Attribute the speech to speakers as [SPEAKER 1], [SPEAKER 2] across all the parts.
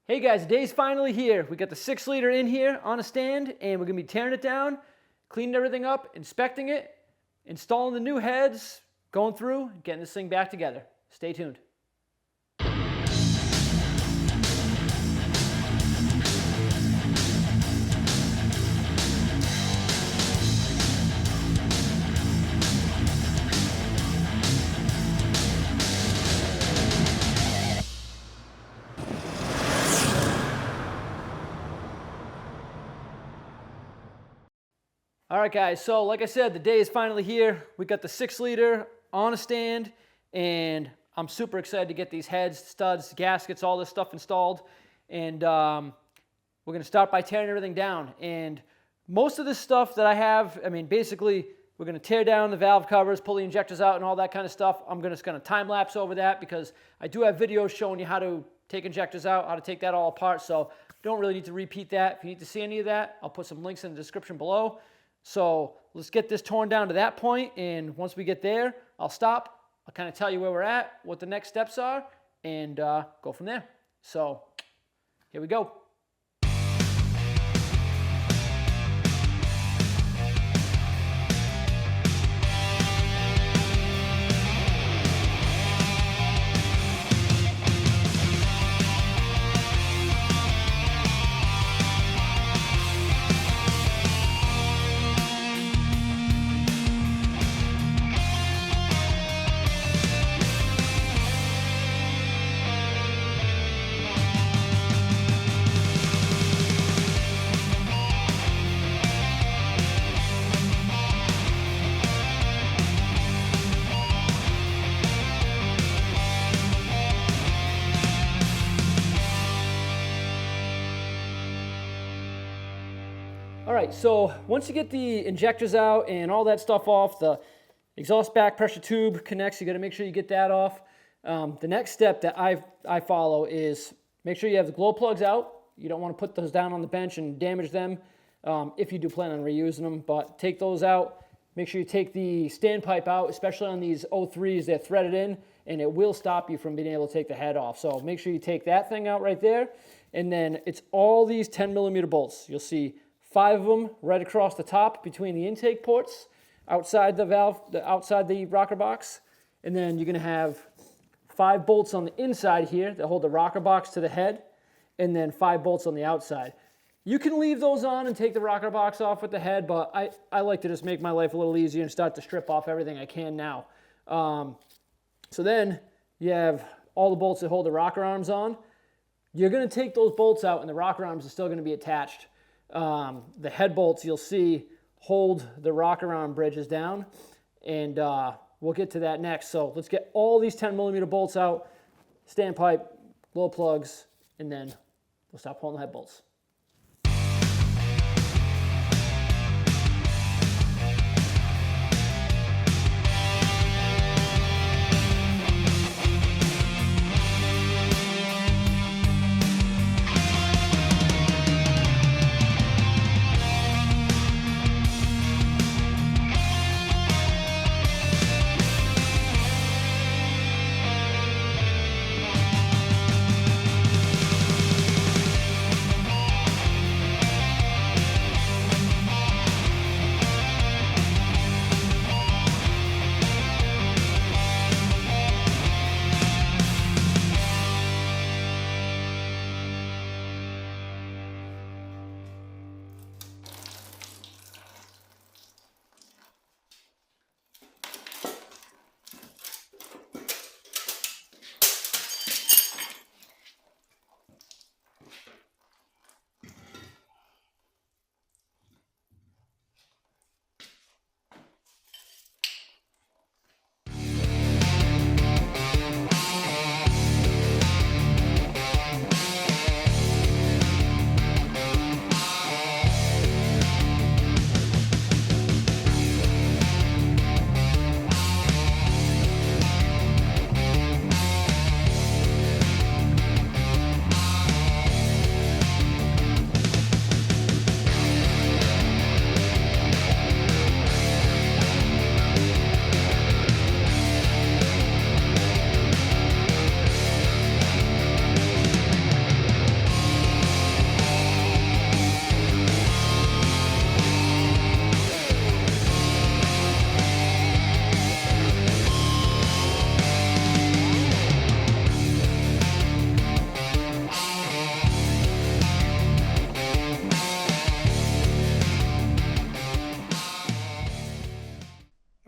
[SPEAKER 1] Hey guys, the day's finally here. We got the 6-liter in here on a stand, and we're gonna be tearing it down, cleaning everything up, inspecting it, installing the new heads, going through, getting this thing back together. Stay tuned. All right, guys, so like I said, the day is finally here. We got the 6-liter on a stand, and I'm super excited to get these heads, studs, gaskets, all this stuff installed. And we're gonna start by tearing everything down. And most of this stuff that I have, basically, we're gonna tear down the valve covers, pull the injectors out and all that kind of stuff. I'm just gonna time lapse over that because I do have videos showing you how to take injectors out, how to take that all apart. So don't really need to repeat that. If you need to see any of that, I'll put some links in the description below. So let's get this torn down to that point, and once we get there, I'll stop. I'll kind of tell you where we're at, what the next steps are, and go from there. So here we go. All right, so once you get the injectors out and all that stuff off, the exhaust back pressure tube connects, you gotta make sure you get that off. The next step that I follow is make sure you have the glow plugs out. You don't wanna put those down on the bench and damage them if you do plan on reusing them, but take those out. Make sure you take the standpipe out, especially on these 03s, they're threaded in, and it will stop you from being able to take the head off. So make sure you take that thing out right there, and then it's all these 10mm bolts. You'll see 5 of them right across the top between the intake ports, outside the valve, outside the rocker box. And then you're gonna have 5 bolts on the inside here that hold the rocker box to the head, and then 5 bolts on the outside. You can leave those on and take the rocker box off with the head, but I like to just make my life a little easier and start to strip off everything I can now. So then you have all the bolts that hold the rocker arms on. You're gonna take those bolts out and the rocker arms are still gonna be attached. The head bolts you'll see hold the rocker arm bridges down, and we'll get to that next. So let's get all these 10mm bolts out, standpipe, glow plugs, and then we'll stop pulling the head bolts.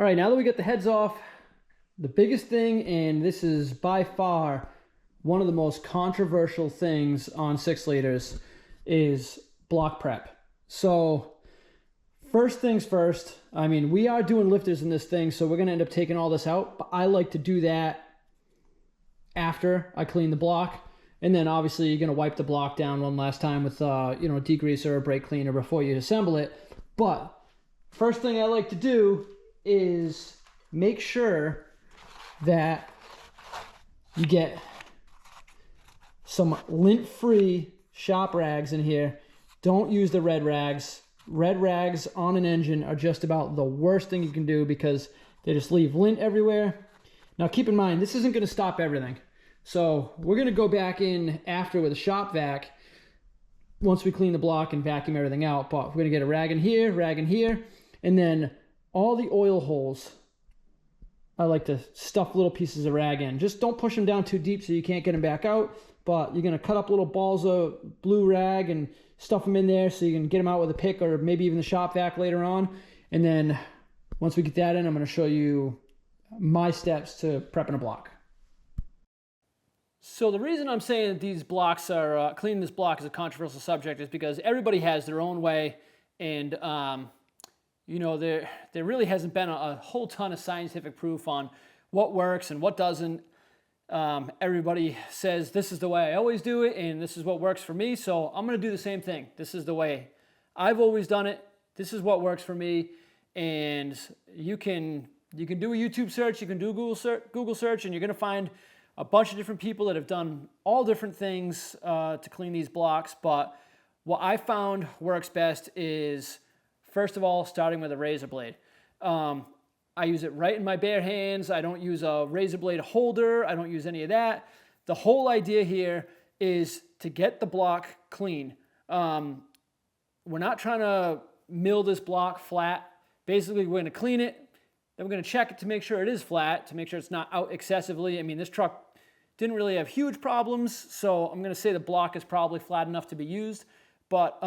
[SPEAKER 1] All right, now that we get the heads off, the biggest thing, and this is by far one of the most controversial things on 6 liters, is block prep. So first things first, I mean, we are doing lifters in this thing, so we're going to end up taking all this out, but I like to do that after I clean the block. And then obviously you're going to wipe the block down one last time with degreaser or brake cleaner before you assemble it. But first thing I like to do is make sure that you get some lint-free shop rags in here. Don't use the red rags. Red rags on an engine are just about the worst thing you can do because they just leave lint everywhere. Now keep in mind, this isn't going to stop everything. So we're going to go back in after with a shop vac once we clean the block and vacuum everything out. But we're going to get a rag in here, and then all the oil holes, I like to stuff little pieces of rag in. Just don't push them down too deep so you can't get them back out. But you're going to cut up little balls of blue rag and stuff them in there so you can get them out with a pick or maybe even the shop vac later on. And then once we get that in, I'm going to show you my steps to prepping a block. So the reason I'm saying that these blocks are, cleaning this block is a controversial subject is because everybody has their own way, and there really hasn't been a whole ton of scientific proof on what works and what doesn't. Everybody says this is the way I always do it and this is what works for me, so I'm going to do the same thing. This is the way I've always done it. This is what works for me, and you can do a YouTube search, you can do Google search, and you're going to find a bunch of different people that have done all different things to clean these blocks. But what I found works best is, first of all, starting with a razor blade. I use it right in my bare hands. I don't use a razor blade holder. I don't use any of that. The whole idea here is to get the block clean. We're not trying to mill this block flat. Basically, we're going to clean it. Then we're going to check it to make sure it is flat, to make sure it's not out excessively. I mean, this truck didn't really have huge problems, so I'm going to say the block is probably flat enough to be used. But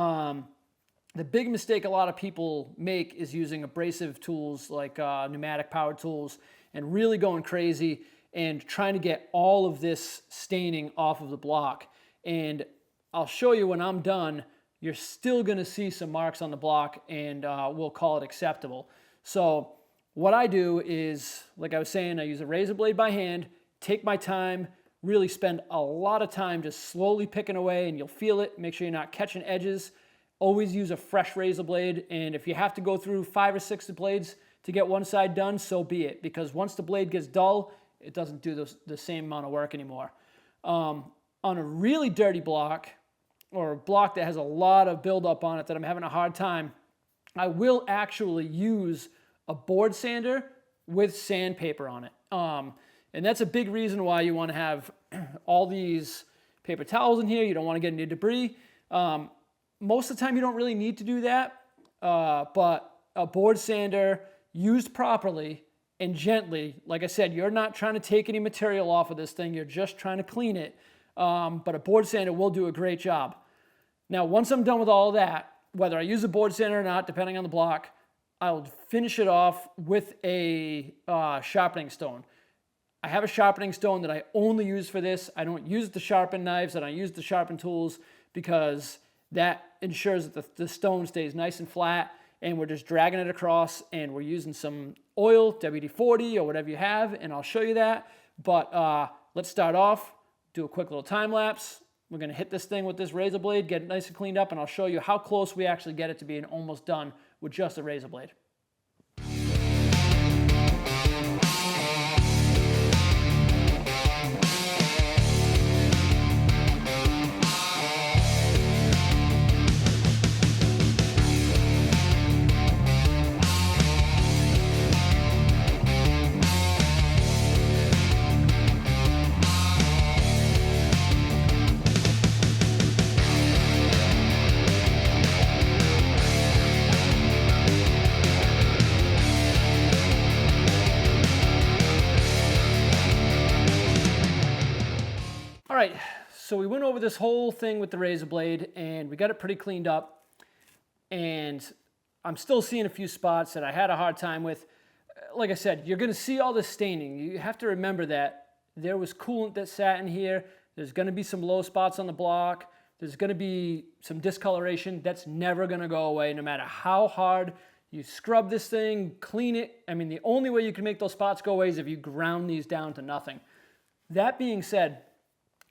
[SPEAKER 1] the big mistake a lot of people make is using abrasive tools like pneumatic power tools and really going crazy and trying to get all of this staining off of the block. And I'll show you when I'm done, you're still going to see some marks on the block, and we'll call it acceptable. So what I do is, like I was saying, I use a razor blade by hand, take my time, really spend a lot of time just slowly picking away, and you'll feel it. Make sure you're not catching edges. Always use a fresh razor blade, and if you have to go through 5 or 6 blades to get one side done, so be it, because once the blade gets dull, it doesn't do the same amount of work anymore. On a really dirty block, or a block that has a lot of buildup on it that I'm having a hard time, I will actually use a board sander with sandpaper on it. And that's a big reason why you want to have all these paper towels in here. You don't want to get any debris. Most of the time you don't really need to do that, but a board sander used properly and gently, like I said, you're not trying to take any material off of this thing, you're just trying to clean it, but a board sander will do a great job. Now, once I'm done with all of that, whether I use a board sander or not, depending on the block, I'll finish it off with a sharpening stone. I have a sharpening stone that I only use for this. I don't use the sharpen knives, I don't use the sharpen tools, because that ensures that the stone stays nice and flat, and we're just dragging it across, and we're using some oil, WD-40 or whatever you have, and I'll show you that. But let's start off, do a quick little time lapse. We're going to hit this thing with this razor blade, get it nice and cleaned up, and I'll show you how close we actually get it to being almost done with just a razor blade. All right, so we went over this whole thing with the razor blade and we got it pretty cleaned up, and I'm still seeing a few spots that I had a hard time with. like I said, you're going to see all this staining. You have to remember that there was coolant that sat in here. There's going to be some low spots on the block. There's going to be some discoloration. That's never going to go away no matter how hard you scrub this thing, clean it. I mean, the only way you can make those spots go away is if you ground these down to nothing. That being said,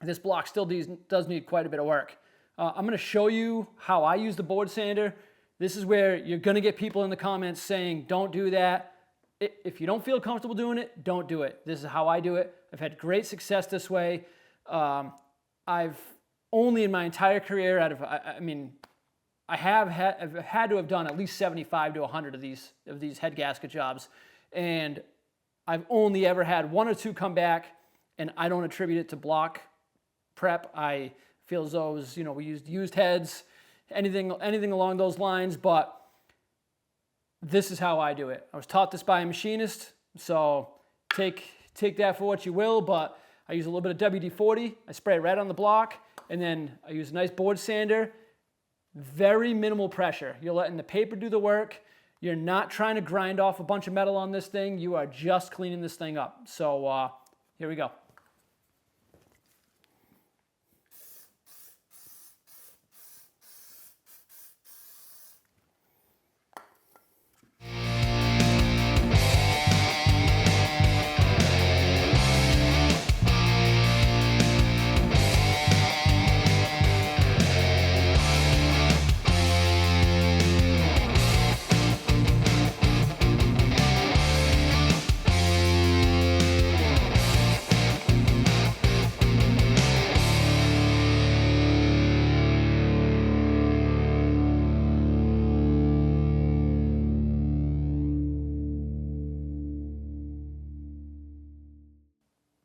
[SPEAKER 1] this block still does need quite a bit of work. I'm going to show you how I use the board sander. This is where you're going to get people in the comments saying, don't do that. If you don't feel comfortable doing it, don't do it. This is how I do it. I've had great success this way. I've only in my entire career I've had to have done at least 75 to 100 of these head gasket jobs. And I've only ever had 1 or 2 come back, and I don't attribute it to block prep. I feel as though it was, we used heads, anything along those lines, but this is how I do it. I was taught this by a machinist, so take that for what you will, but I use a little bit of WD-40. I spray it right on the block, and then I use a nice board sander. Very minimal pressure. You're letting the paper do the work. You're not trying to grind off a bunch of metal on this thing. You are just cleaning this thing up. So here we go.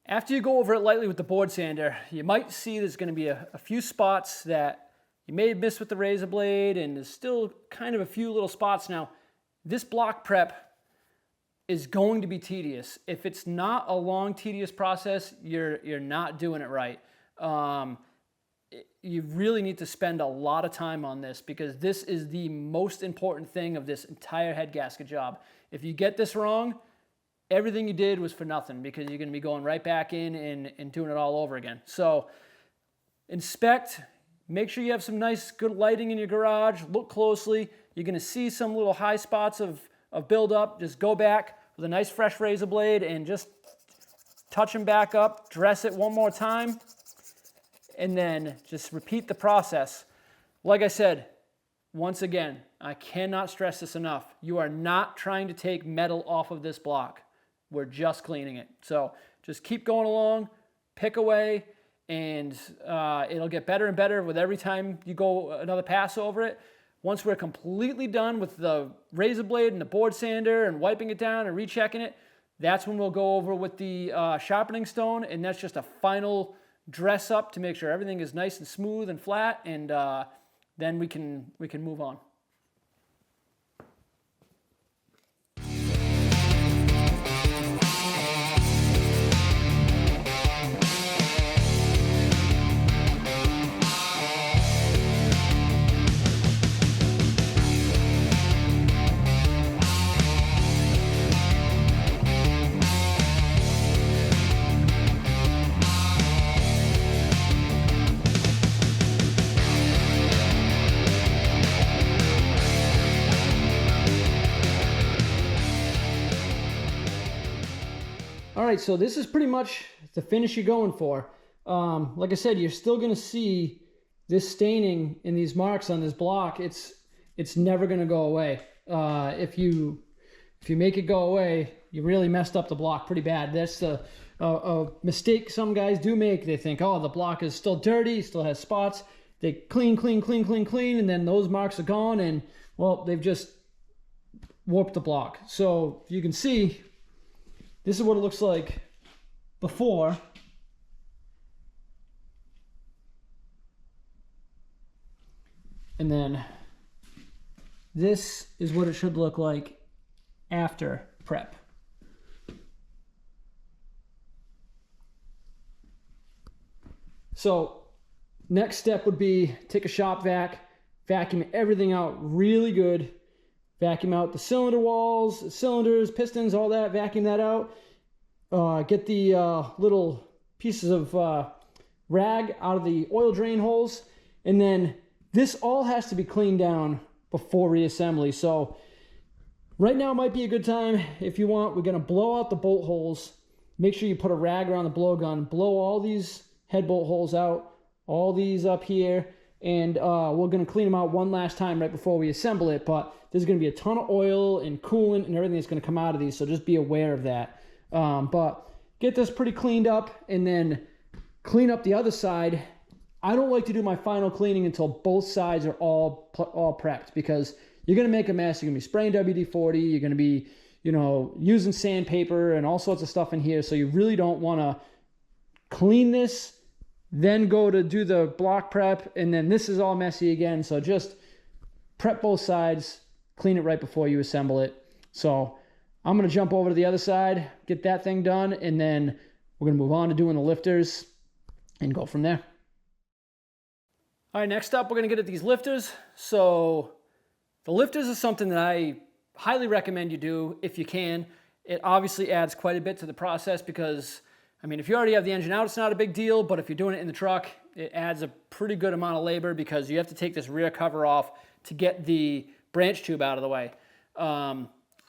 [SPEAKER 1] After you go over it lightly with the board sander, you might see there's going to be a few spots that you may have missed with the razor blade, and there's still kind of a few little spots. Now, this block prep is going to be tedious. If it's not a long, tedious process, you're not doing it right. You really need to spend a lot of time on this because this is the most important thing of this entire head gasket job. If you get this wrong, everything you did was for nothing because you're going to be going right back in and doing it all over again. So inspect, make sure you have some nice, good lighting in your garage. Look closely. You're going to see some little high spots of buildup. Just go back with a nice fresh razor blade and just touch them back up. Dress it one more time and then just repeat the process. Like I said, once again, I cannot stress this enough. You are not trying to take metal off of this block. We're just cleaning it. So just keep going along, pick away, and it'll get better and better with every time you go another pass over it. Once we're completely done with the razor blade and the board sander and wiping it down and rechecking it, that's when we'll go over with the sharpening stone, and that's just a final dress up to make sure everything is nice and smooth and flat, and then we can move on. All right, so this is pretty much the finish you're going for. Like I said, you're still going to see this staining in these marks on this block. It's never going to go away. If you make it go away, you really messed up the block pretty bad. That's a mistake some guys do make. They think, oh, the block is still dirty, still has spots. They clean, and then those marks are gone, and well, they've just warped the block. So you can see, this is what it looks like before. And then this is what it should look like after prep. So next step would be take a shop vac, vacuum everything out really good, vacuum out the cylinder walls, cylinders, pistons, all that, vacuum that out. Get the little pieces of rag out of the oil drain holes. And then this all has to be cleaned down before reassembly. So right now might be a good time if you want. We're going to blow out the bolt holes. Make sure you put a rag around the blowgun. Blow all these head bolt holes out, all these up here. And we're going to clean them out one last time right before we assemble it. But there's going to be a ton of oil and coolant and everything that's going to come out of these. So just be aware of that. But get this pretty cleaned up and then clean up the other side. I don't like to do my final cleaning until both sides are all prepped, because you're going to make a mess. You're going to be spraying WD-40. You're going to be, using sandpaper and all sorts of stuff in here. So you really don't want to clean this, then go to do the block prep, and then this is all messy again. So just prep both sides, clean it right before you assemble it. So I'm going to jump over to the other side, get that thing done, and then we're going to move on to doing the lifters and go from there. All right, next up, we're going to get at these lifters. So the lifters is something that I highly recommend you do if you can. It obviously adds quite a bit to the process because, if you already have the engine out, it's not a big deal, but if you're doing it in the truck, it adds a pretty good amount of labor because you have to take this rear cover off to get the branch tube out of the way.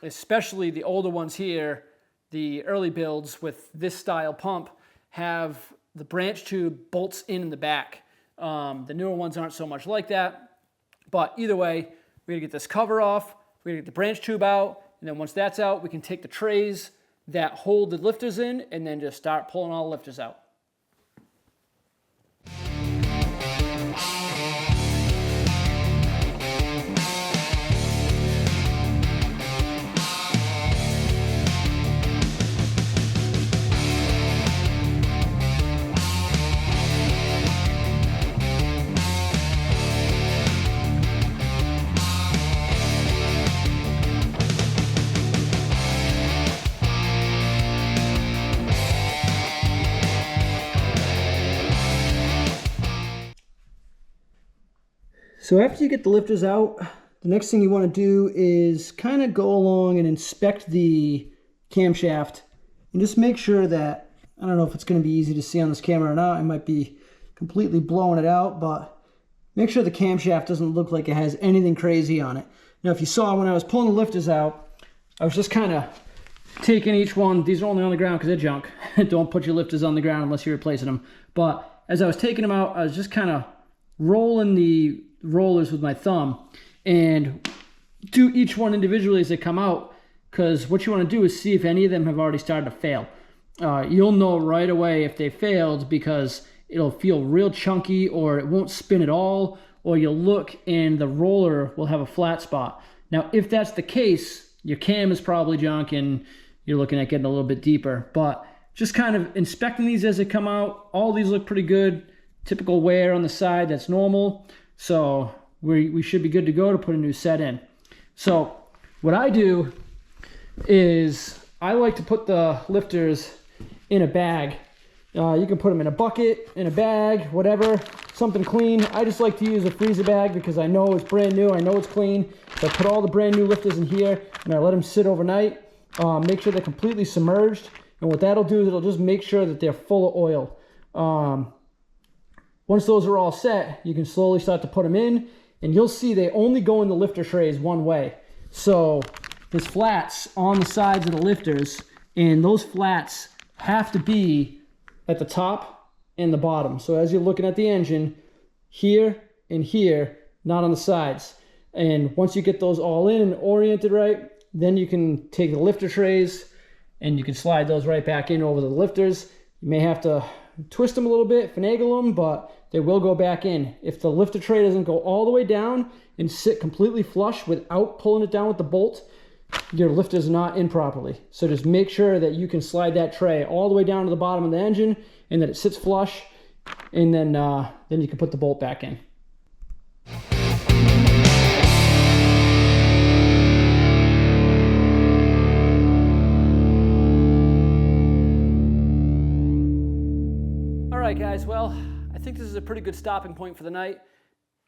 [SPEAKER 1] Especially the older ones here, the early builds with this style pump have the branch tube bolts in the back. The newer ones aren't so much like that, but either way, we're gonna get this cover off, we're gonna get the branch tube out, and then once that's out, we can take the trays that hold the lifters in and then just start pulling all the lifters out. So after you get the lifters out, the next thing you want to do is kind of go along and inspect the camshaft and just make sure that, I don't know if it's going to be easy to see on this camera or not, I might be completely blowing it out, but make sure the camshaft doesn't look like it has anything crazy on it. Now if you saw when I was pulling the lifters out, I was just kind of taking each one. These are only on the ground because they're junk. Don't put your lifters on the ground unless you're replacing them. But as I was taking them out, I was just kind of rolling the rollers with my thumb and do each one individually as they come out, because what you want to do is see if any of them have already started to fail. You'll know right away if they failed because it'll feel real chunky or it won't spin at all, or you'll look and the roller will have a flat spot. Now if that's the case, your cam is probably junk and you're looking at getting a little bit deeper. But just kind of inspecting these as they come out, all these look pretty good. Typical wear on the side, that's normal. So we should be good to go to put a new set in. So what I do is I like to put the lifters in a bag. You can put them in a bucket, in a bag, whatever, something clean. I just like to use a freezer bag because I know it's brand new, I know it's clean. So I put all the brand new lifters in here and I let them sit overnight. Make sure they're completely submerged. And what that'll do is it'll just make sure that they're full of oil. Once those are all set, you can slowly start to put them in, and you'll see they only go in the lifter trays one way. So there's flats on the sides of the lifters, and those flats have to be at the top and the bottom. So as you're looking at the engine, here and here, not on the sides. And once you get those all in and oriented right, then you can take the lifter trays and you can slide those right back in over the lifters. You may have to twist them a little bit, finagle them, but they will go back in. If the lifter tray doesn't go all the way down and sit completely flush without pulling it down with the bolt, your lifter's not in properly. So just make sure that you can slide that tray all the way down to the bottom of the engine and that it sits flush, and then you can put the bolt back in. All right, guys, well, I think this is a pretty good stopping point for the night.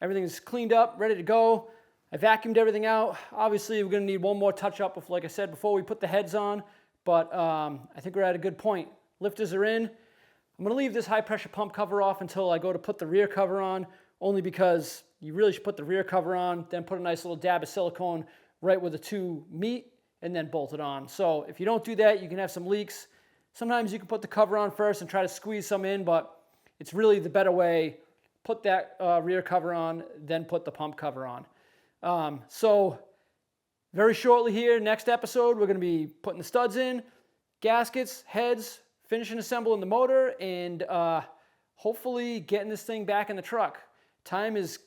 [SPEAKER 1] Everything is cleaned up, ready to go. I vacuumed everything out. Obviously, we're going to need one more touch up, like I said, before we put the heads on. But I think we're at a good point. Lifters are in. I'm going to leave this high pressure pump cover off until I go to put the rear cover on, only because you really should put the rear cover on, then put a nice little dab of silicone right where the two meet, and then bolt it on. So if you don't do that, you can have some leaks. Sometimes you can put the cover on first and try to squeeze some in, but it's really the better way. Put that rear cover on, then put the pump cover on. So very shortly here, next episode, we're going to be putting the studs in, gaskets, heads, finishing assembling the motor, and hopefully getting this thing back in the truck. Time is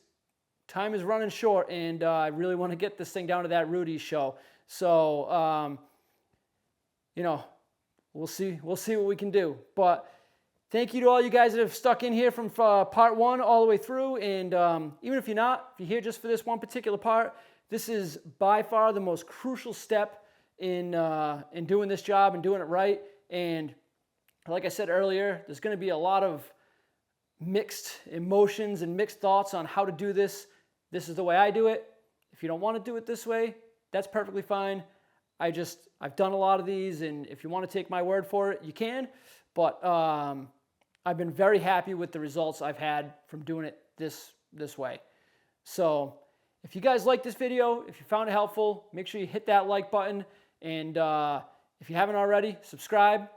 [SPEAKER 1] running short, and I really want to get this thing down to that Rudy's show. So, you know, we'll see what we can do. But thank you to all you guys that have stuck in here from part one all the way through. And even if you're here just for this one particular part, this is by far the most crucial step in doing this job and doing it right. And like I said earlier, there's going to be a lot of mixed emotions and mixed thoughts on how to do this. This is the way I do it. If you don't want to do it this way, that's perfectly fine. I've done a lot of these, and if you want to take my word for it, you can. But I've been very happy with the results I've had from doing it this way. So if you guys like this video, if you found it helpful, make sure you hit that like button. And if you haven't already, subscribe.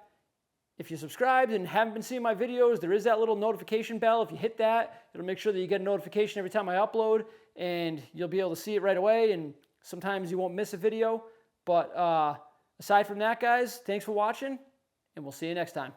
[SPEAKER 1] If you subscribed and haven't been seeing my videos, there is that little notification bell. If you hit that, it'll make sure that you get a notification every time I upload, and you'll be able to see it right away. And sometimes you won't miss a video. But aside from that, guys, thanks for watching, and we'll see you next time.